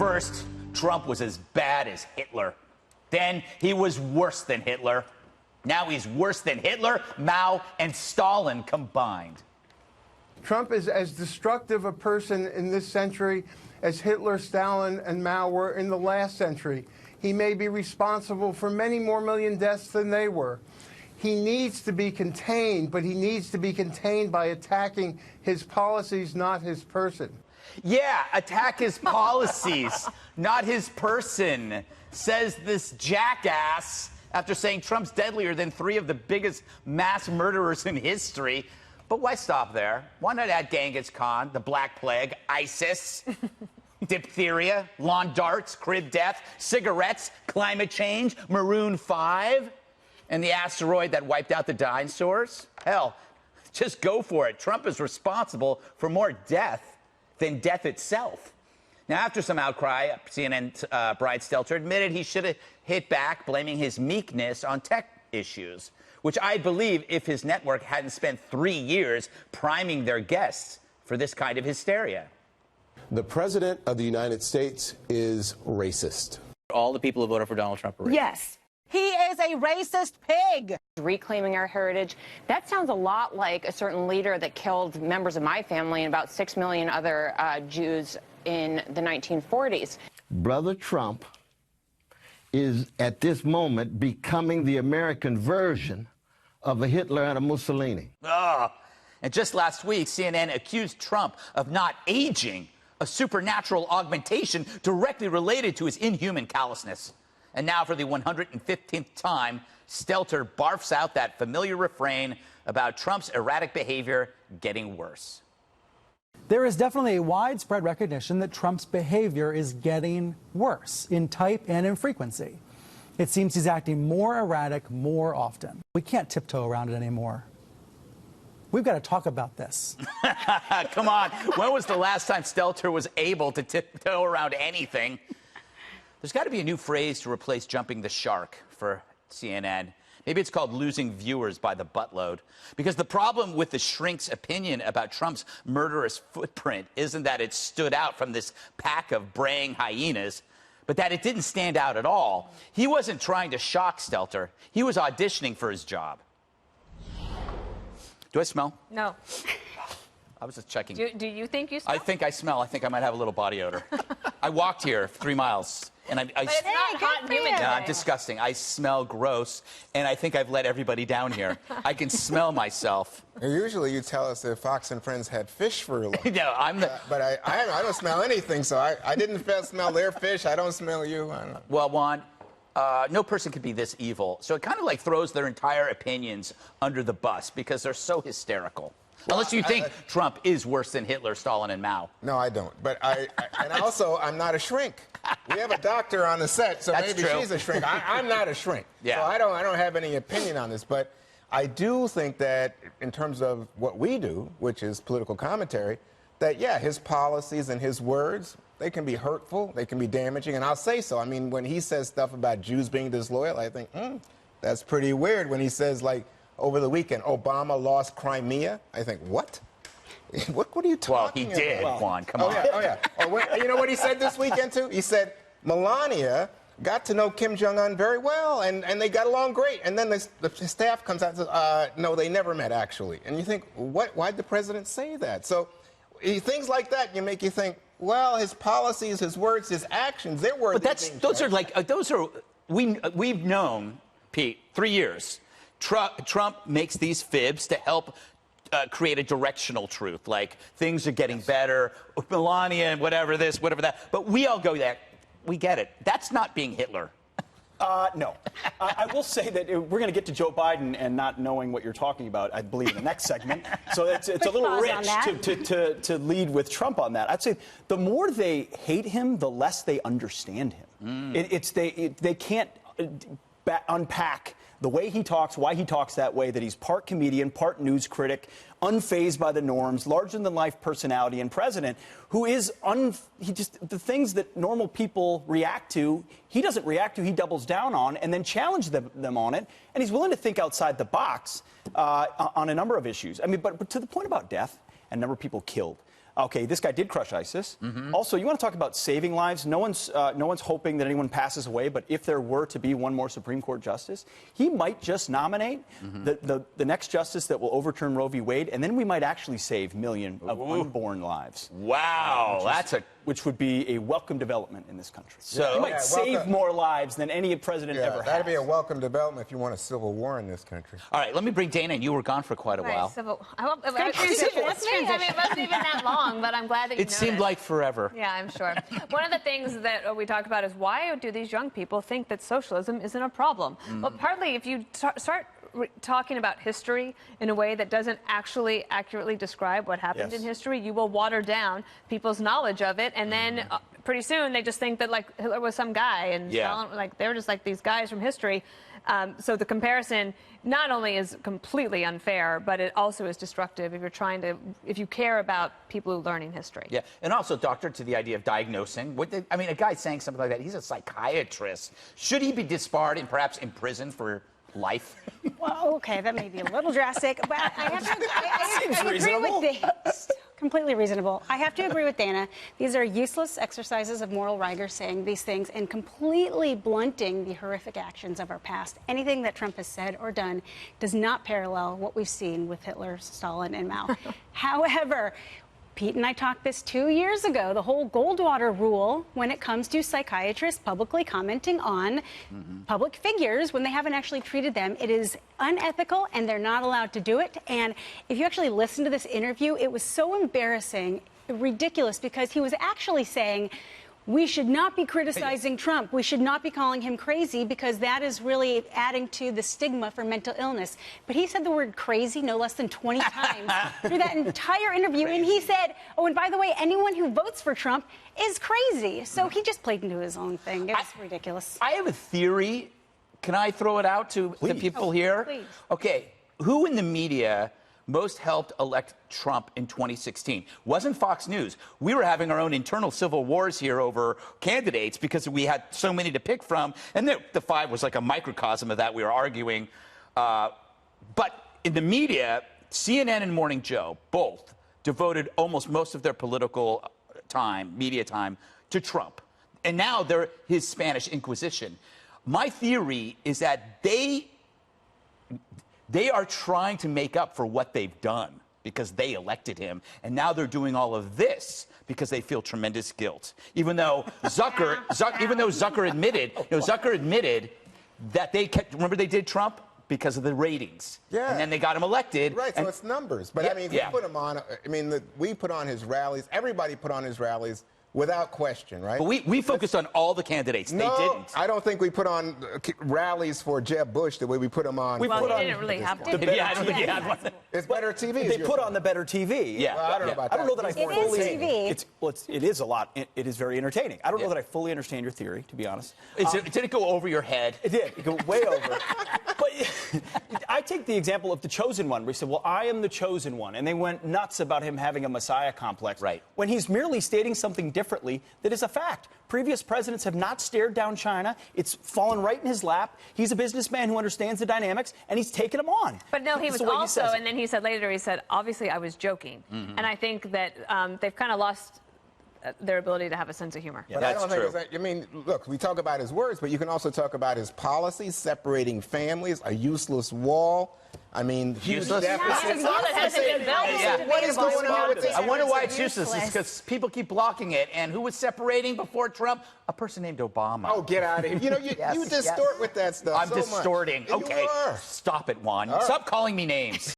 First, Trump was as bad as Hitler. Then he was worse than Hitler. Now he's worse than Hitler, Mao, and Stalin combined. Trump is as destructive a person in this century as Hitler, Stalin, and Mao were in the last century. He may be responsible for many more million deaths than they were. He needs to be contained, but he needs to be contained by attacking his policies, not his person. Yeah, attack his policies, not his person, says this jackass after saying Trump's deadlier than 3 of the biggest mass murderers in history. But why stop there? Why not add Genghis Khan, the Black Plague, ISIS, diphtheria, lawn darts, crib death, cigarettes, climate change, Maroon 5, and the asteroid that wiped out the dinosaurs? Hell, just go for it. Trump is responsible for more death than death itself. Now, after some outcry, CNN Bride Stelter admitted he should have hit back, blaming his meekness on tech issues, which I believe if his network hadn't spent 3 years priming their guests for this kind of hysteria. The President of the United States is racist. All the people who voted for Donald Trump are racist. Yes. He is a racist pig. Reclaiming our heritage. That sounds a lot like a certain leader that killed members of my family and about 6 million other Jews in the 1940s. Brother Trump is at this moment becoming the American version of a Hitler and a Mussolini. And just last week, CNN accused Trump of not aging, a supernatural augmentation directly related to his inhuman callousness. And now, for the 115th time, Stelter barfs out that familiar refrain about Trump's erratic behavior getting worse. There is definitely a widespread recognition that Trump's behavior is getting worse in type and in frequency. It seems he's acting more erratic more often. We can't tiptoe around it anymore. We've got to talk about this. Come on. When was the last time Stelter was able to tiptoe around anything? There's got to be a new phrase to replace jumping the shark for CNN. Maybe it's called losing viewers by the buttload. Because the problem with the shrink's opinion about Trump's murderous footprint isn't that it stood out from this pack of braying hyenas, but that it didn't stand out at all. He wasn't trying to shock Stelter. He was auditioning for his job. Do I smell? No. I was just checking. Do you think you smell? I think I smell. I think I might have a little body odor. I walked here 3 miles. And but it's not hot and humid today. I'm disgusting. I smell gross, and I think I've let everybody down here. I can smell myself. Usually you tell us that Fox and Friends had fish for lunch. No, I'm the... but I don't smell anything, so I didn't smell their fish. I don't smell you. I don't know. Well, Juan, no person could be this evil. So it kind of like throws their entire opinions under the bus because they're so hysterical. Well, unless you think Trump is worse than Hitler, Stalin, and Mao. No, I don't. But and also, I'm not a shrink. We have a doctor on the set, so maybe she's a shrink. I'm not a shrink. Yeah. So I don't have any opinion on this. But I do think that in terms of what we do, which is political commentary, that, yeah, his policies and his words, they can be hurtful, they can be damaging, and I'll say so. I mean, when he says stuff about Jews being disloyal, I think, that's pretty weird. When he says, like, over the weekend, Obama lost Crimea. I think, what? What are you talking about? Well, he did, Juan. Come on. Oh, yeah. Or you know what he said this weekend, too? He said Melania got to know Kim Jong-un very well, and they got along great. And then the staff comes out and says, no, they never met, actually. And you think, why'd the president say that? So things like that, make you think, well, his policies, his words, his actions, they're worth. But we've known, Pete, 3 years. Trump makes these fibs to help create a directional truth, like things are getting better, Melania, whatever this, whatever that. But we all go that. We get it. That's not being Hitler. No. I will say that we're going to get to Joe Biden and not knowing what you're talking about, I believe, in the next segment. So it's a little rich to lead with Trump on that. I'd say the more they hate him, the less they understand him. They can't unpack the way he talks, why he talks that way, that he's part comedian, part news critic, unfazed by the norms, larger-than-life personality and president, who is the things that normal people react to, he doesn't react to, he doubles down on, and then challenges them on it, and he's willing to think outside the box on a number of issues. I mean, but to the point about death and number of people killed, Okay, this guy did crush ISIS. Also, you want to talk about saving lives? No one's hoping that anyone passes away, but if there were to be one more Supreme Court justice, he might just nominate the next justice that will overturn Roe v. Wade, and then we might actually save millions of unborn lives. Wow, which would be a welcome development in this country. So you might save more lives than any president ever has. That'd be a welcome development if you want a civil war in this country. All right, let me bring Dana in. You were gone for quite a while. It wasn't even that long, but I'm glad that you It seemed like forever. Yeah, I'm sure. One of the things that we talk about is why do these young people think that socialism isn't a problem? Well, partly if you start talking about history in a way that doesn't actually accurately describe what happened in history, you will water down people's knowledge of it, and then pretty soon they just think that like Hitler was some guy and Stalin, like they're just like these guys from history. So the comparison not only is completely unfair, but it also is destructive if you care about people who are learning history. Yeah, and also, doctor, to the idea of diagnosing. I mean, a guy saying something like that, he's a psychiatrist. Should he be disbarred and perhaps imprisoned for life? Well, okay, that may be a little drastic, but I have to. I agree with Dana. Completely reasonable. I have to agree with Dana. These are useless exercises of moral rigor, saying these things and completely blunting the horrific actions of our past. Anything that Trump has said or done does not parallel what we've seen with Hitler, Stalin, and Mao. However, Pete and I talked this 2 years ago, the whole Goldwater rule when it comes to psychiatrists publicly commenting on public figures when they haven't actually treated them. It is unethical and they're not allowed to do it. And if you actually listen to this interview, it was so embarrassing, ridiculous, because he was actually saying, we should not be criticizing Trump. We should not be calling him crazy because that is really adding to the stigma for mental illness. But he said the word crazy no less than 20 times through that entire interview. And he said, oh, and by the way, anyone who votes for Trump is crazy. So he just played into his own thing. It was ridiculous. I have a theory. Can I throw it out to the people here? Please. Okay, who in the media most helped elect Trump in 2016? Wasn't Fox News. We were having our own internal civil wars here over candidates because we had so many to pick from, and the Five was like a microcosm of that. We were arguing. But in the media, CNN and Morning Joe both devoted almost most of their political time, media time, to Trump. And now they're his Spanish Inquisition. My theory is that they are trying to make up for what they've done because they elected him, and now they're doing all of this because they feel tremendous guilt. Even though Zucker admitted that remember they did Trump because of the ratings. Yeah. And then they got him elected. Right, so it's numbers. But I mean, we put him on, we put on his rallies, everybody put on his rallies without question, right? But we focused on all the candidates. No, they didn't. I don't think we put on rallies for Jeb Bush the way we put him on. He didn't really have to. I don't think he had one. It's better TV. They put on the better TV. Yeah. Well, I don't know about that. I don't know that I fully. It is TV. It is a lot. It is very entertaining. I don't know that I fully understand your theory, to be honest. Did it go over your head? It did. It go way over. But I take the example of the chosen one, where he said, well, I am the chosen one. And they went nuts about him having a messiah complex. Right. When he's merely stating something differently that is a fact. Previous presidents have not stared down China. It's fallen right in his lap. He's a businessman who understands the dynamics, and he's taken them on. But no, he was also, and then he said later, he said, obviously I was joking. And I think that they've kind of lost their ability to have a sense of humor. Yeah, but I don't think it's that, I mean, look, we talk about his words, but you can also talk about his policies, separating families, a useless wall. I mean, Useless? deficits. What is going on with this? I wonder why it's useless. It's Useless. because people keep blocking it. And who was separating before Trump? A person named Obama. Oh, get out of here. You know, you distort with that stuff. I'm so much. distorting. You Okay. are. Stop it, Juan. Stop calling me names.